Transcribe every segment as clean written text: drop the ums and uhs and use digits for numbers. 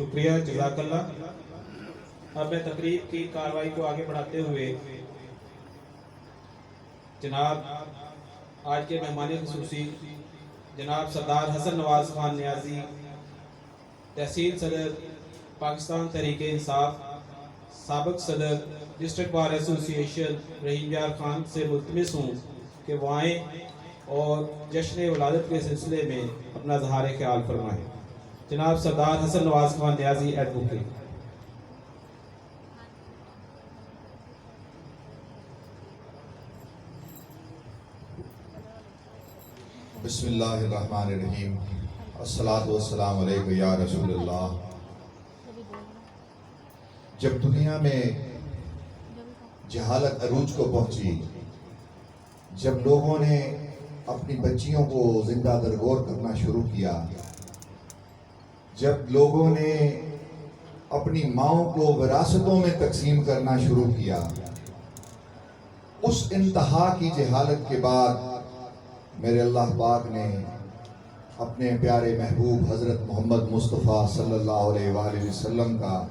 شکریہ، جزاک اللہ۔ اب میں تقریب کی کارروائی کو آگے بڑھاتے ہوئے جناب آج کے مہمان خصوصی جناب سردار حسن نواز خان نیازی، تحصیل صدر پاکستان تحریک انصاف، سابق صدر ڈسٹرکٹ بار ایسوسی ایشن رحیم یار خان سے ملتمس ہوں کہ وہ آئیں اور جشن ولادت کے سلسلے میں اپنا اظہار خیال فرمائیں۔ جناب سردار حسن نواز خان نیازی ایڈوکیٹ۔ بسم اللہ الرحمن الرحیم، الصلاۃ والسلام علیکم یا رسول اللہ۔ جب دنیا میں جہالت عروج کو پہنچی، جب لوگوں نے اپنی بچیوں کو زندہ درگور کرنا شروع کیا، جب لوگوں نے اپنی ماؤں کو وراثتوں میں تقسیم کرنا شروع کیا، اس انتہا کی جہالت کے بعد میرے اللہ پاک نے اپنے پیارے محبوب حضرت محمد مصطفیٰ صلی اللہ علیہ وآلہ وسلم کا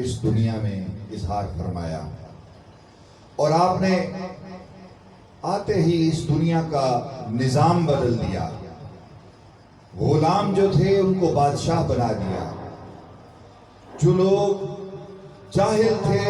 اس دنیا میں اظہار فرمایا، اور آپ نے آتے ہی اس دنیا کا نظام بدل دیا۔ غلام جو تھے ان کو بادشاہ بنا دیا، جو لوگ جاہل تھے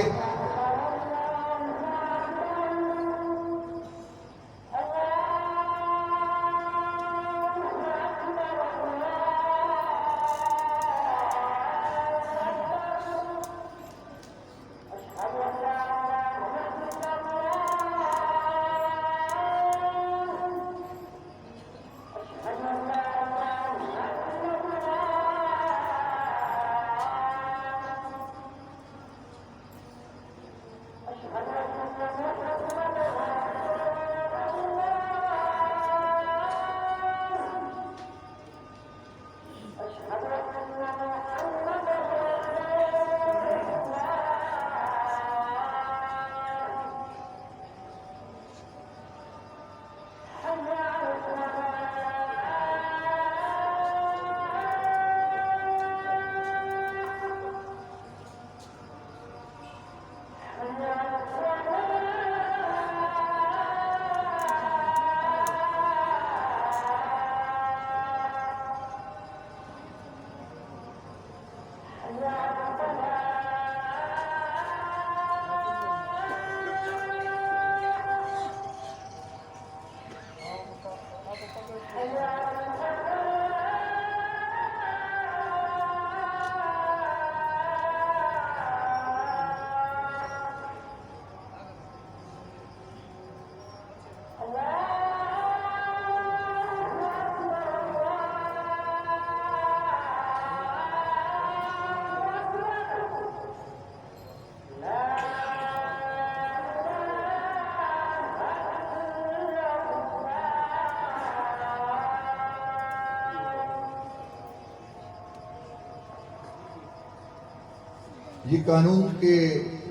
یہ قانون کے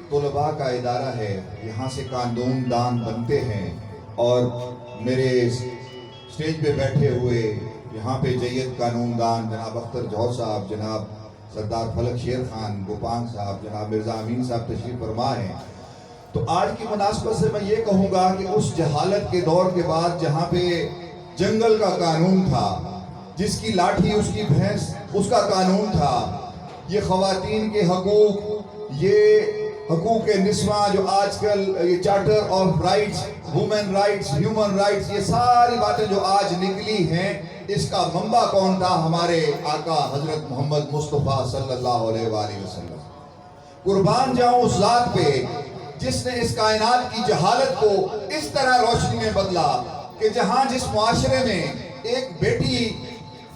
طلباء کا ادارہ ہے، یہاں سے قانون دان بنتے ہیں، اور میرے اسٹیج پہ بیٹھے ہوئے یہاں پہ جید قانون دان جناب اختر جوہر صاحب، جناب سردار فلک شیر خان گوپانگ صاحب، جناب مرزا امین صاحب تشریف فرما ہیں۔ تو آج کی مناسبت سے میں یہ کہوں گا کہ اس جہالت کے دور کے بعد جہاں پہ جنگل کا قانون تھا، جس کی لاٹھی اس کی بھینس اس کا قانون تھا، یہ خواتین کے حقوق، یہ حقوق نسواں جو آج کل یہ charter of rights, women rights, human rights, یہ ساری باتیں جو آج نکلی ہیں، اس کا منبع کون تھا؟ ہمارے آقا حضرت محمد مصطفیٰ صلی اللہ علیہ وآلہ وسلم۔ قربان جاؤں اس ذات پہ جس نے اس کائنات کی جہالت کو اس طرح روشنی میں بدلا کہ جہاں جس معاشرے میں ایک بیٹی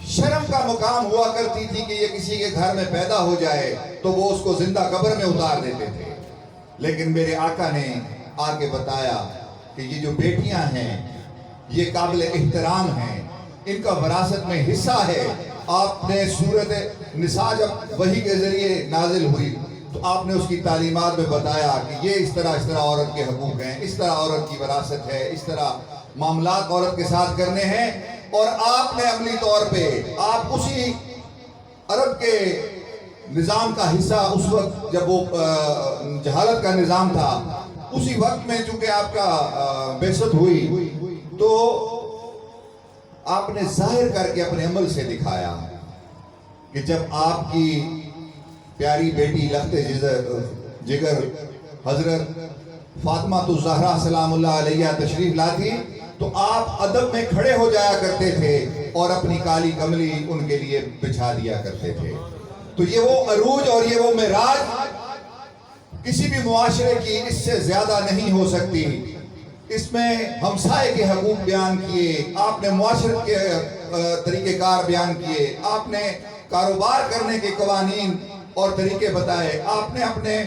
شرم کا مقام ہوا کرتی تھی کہ یہ کسی کے گھر میں پیدا ہو جائے تو وہ اس کو زندہ قبر میں اتار دیتے تھے، لیکن میرے آقا نے آگے بتایا کہ یہ جو بیٹیاں ہیں یہ قابل احترام ہیں، ان کا وراثت میں حصہ ہے۔ آپ نے سورۃ نساء جب وحی کے ذریعے نازل ہوئی تو آپ نے اس کی تعلیمات میں بتایا کہ یہ اس طرح عورت کے حقوق ہیں، اس طرح عورت کی وراثت ہے، اس طرح معاملات عورت کے ساتھ کرنے ہیں۔ اور آپ نے عملی طور پہ آپ اسی عرب کے نظام کا حصہ اس وقت جب وہ جہالت کا نظام تھا، اسی وقت میں چونکہ آپ کا بعثت ہوئی تو آپ نے ظاہر کر کے اپنے عمل سے دکھایا کہ جب آپ کی پیاری بیٹی لخت جگر حضرت فاطمہ الزہرا سلام اللہ علیہ تشریف لاتی تو آپ ادب میں کھڑے ہو جایا کرتے تھے اور اپنی کالی کملی ان کے لیے بچھا دیا کرتے تھے. تو یہ وہ عروج اور یہ وہ معراج کسی بھی معاشرے کی اس سے زیادہ نہیں ہو سکتی. اس میں ہمسائے کے حقوق بیان کیے آپ نے، معاشرت کے طریقہ کار بیان کیے آپ نے، کاروبار کرنے کے قوانین اور طریقے بتائے آپ نے، اپنے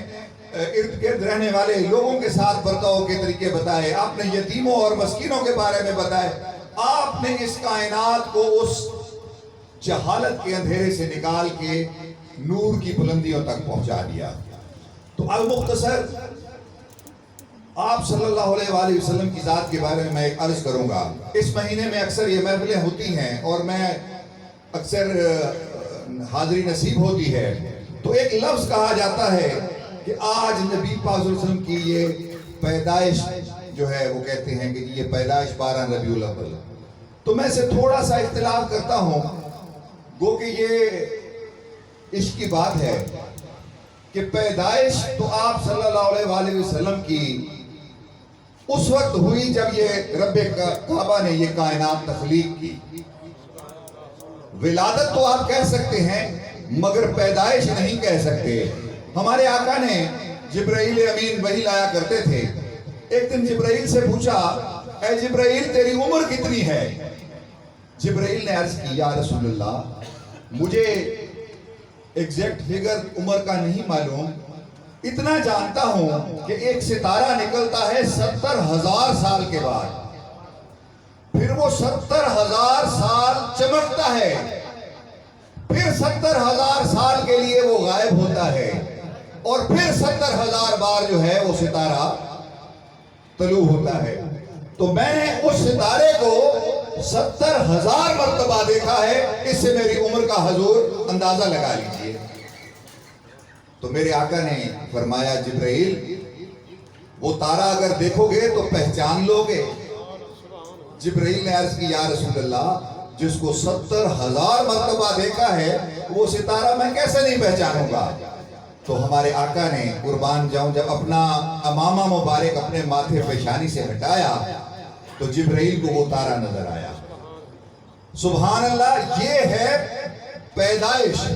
ارد گرد رہنے والے لوگوں کے ساتھ برتاؤ کے طریقے بتائے آپ نے، یتیموں اور مسکینوں کے بارے میں بتائے. آپ نے اس کائنات کو اس جہالت کے اندھیرے سے نکال کے نور کی بلندیوں تک پہنچا دیا. تو المختصر آپ صلی اللہ علیہ وآلہ وسلم کی ذات کے بارے میں ایک عرض کروں گا. اس مہینے میں اکثر یہ محفلیں ہوتی ہیں اور میں اکثر حاضری نصیب ہوتی ہے تو ایک لفظ کہا جاتا ہے کہ آج نبی پاک صلی اللہ علیہ وسلم کی یہ پیدائش جو ہے وہ کہتے ہیں کہ یہ پیدائش 12 ربیع الاول. تو میں سے تھوڑا سا اختلاف کرتا ہوں، گو کہ یہ عشق کی بات ہے کہ پیدائش تو آپ صلی اللہ علیہ وآلہ وسلم کی اس وقت ہوئی جب یہ رب کعبہ نے یہ کائنات تخلیق کی. ولادت تو آپ کہہ سکتے ہیں مگر پیدائش نہیں کہہ سکتے. ہمارے آقا نے جبرائیل امین وحی لایا کرتے تھے. ایک دن جبرائیل سے پوچھا اے جبرائیل تیری عمر کتنی ہے؟ جبرائیل نے عرض کی یا رسول اللہ مجھے ایگزیکٹ فگر عمر کا نہیں معلوم، اتنا جانتا ہوں کہ ایک ستارہ نکلتا ہے 70,000 سال کے بعد، پھر وہ 70,000 سال چمکتا ہے، پھر 70,000 سال کے لیے وہ غائب ہوتا ہے اور پھر 70,000 بار جو ہے وہ ستارہ طلوع ہوتا ہے. تو میں نے اس ستارے کو 70,000 مرتبہ دیکھا ہے. اس سے میری عمر کا حضور اندازہ لگا لیجئے. تو میرے آقا نے فرمایا جبرائیل وہ تارا اگر دیکھو گے تو پہچان لو گے. جبرائیل نے عرض کی یا رسول اللہ جس کو 70,000 مرتبہ دیکھا ہے وہ ستارہ میں کیسے نہیں پہچانوں گا؟ تو ہمارے آقا نے قربان جاؤں جب اپنا امامہ مبارک اپنے ماتھے پیشانی سے ہٹایا تو جبرائیل کو وہ تارا نظر آیا. سبحان اللہ، یہ ہے پیدائش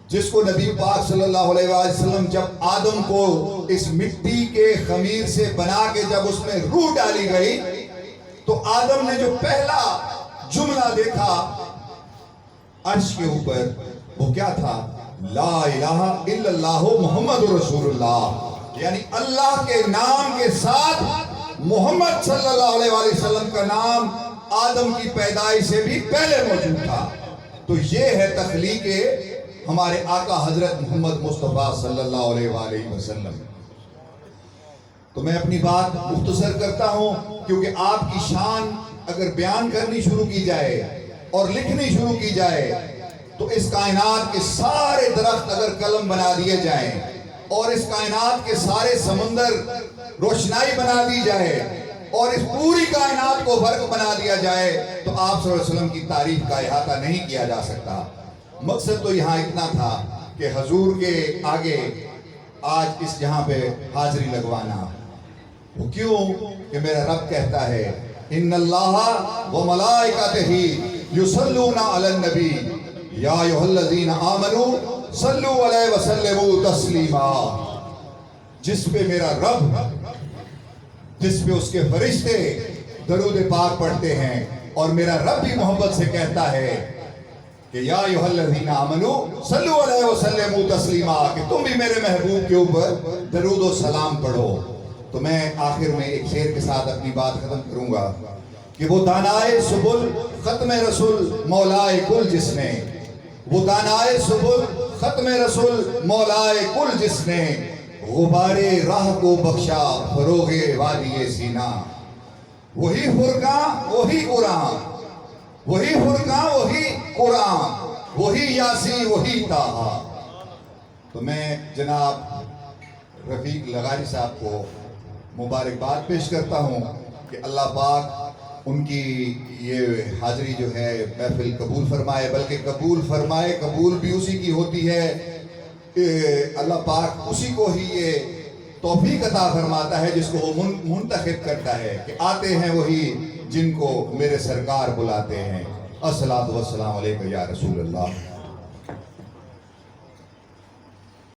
جس کو نبی پاک صلی اللہ علیہ وسلم جب آدم کو اس مٹی کے خمیر سے بنا کے جب اس میں روح ڈالی گئی تو آدم نے جو پہلا جملہ دیکھا عرش کے اوپر وہ کیا تھا؟ لا الہ الا اللہ محمد رسول اللہ. یعنی اللہ کے نام کے ساتھ محمد صلی اللہ علیہ وسلم کا نام آدم کی پیدائش سے بھی پہلے موجود تھا. تو یہ ہے تخلیق ہمارے آقا حضرت محمد مصطفیٰ صلی اللہ علیہ وآلہ وسلم. تو میں اپنی بات مختصر کرتا ہوں کیونکہ آپ کی شان اگر بیان کرنی شروع کی جائے اور لکھنی شروع کی جائے تو اس کائنات کے سارے درخت اگر قلم بنا دیے جائیں اور اس کائنات کے سارے سمندر روشنائی بنا دی جائے اور اس پوری کائنات کو برق بنا دیا جائے تو آپ صلی اللہ علیہ وسلم کی تعریف کا احاطہ نہیں کیا جا سکتا. مقصد تو یہاں اتنا تھا کہ حضور کے آگے آج اس جہاں پہ حاضری لگوانا. وہ کیوں کہ میرا رب کہتا ہے ان اللہ و ملائکتہ یصلون علی النبی یا ایھا الذین آمنوا صلوا علیہ وسلموا تسلیما. جس پہ میرا رب، جس پہ اس کے فرشتے درود پاک پڑھتے ہیں اور میرا رب بھی محبت سے کہتا ہے کہ یا ایھا الذین آمنوا صلوا علیہ وسلموا تسلیما کہ تم بھی میرے محبوب کے اوپر درود و سلام پڑھو. تو میں آخر میں ایک شعر کے ساتھ اپنی بات ختم کروں گا کہ وہ دانائے سبل ختم رسول مولائے کل جس نے، وہ دانائے سبل ختم رسول مولائے کل جس نے غبار راہ کو بخشا فروغ وادی سینا. وہی فرقان وہی قرآن، وہی فرقان وہی قرآن، وہی یاسی وہی طٰہٰ، تو میں جناب رفیق لغاری صاحب کو مبارکباد پیش کرتا ہوں کہ اللہ پاک ان کی یہ حاضری جو ہے محفل قبول فرمائے، بلکہ قبول فرمائے، قبول بھی اسی کی ہوتی ہے، اللہ پاک اسی کو ہی یہ توفیق عطا فرماتا ہے جس کو وہ منتخب کرتا ہے کہ آتے ہیں وہی جن کو میرے سرکار بلاتے ہیں۔ الصلاۃ والسلام علیکم یا رسول اللہ۔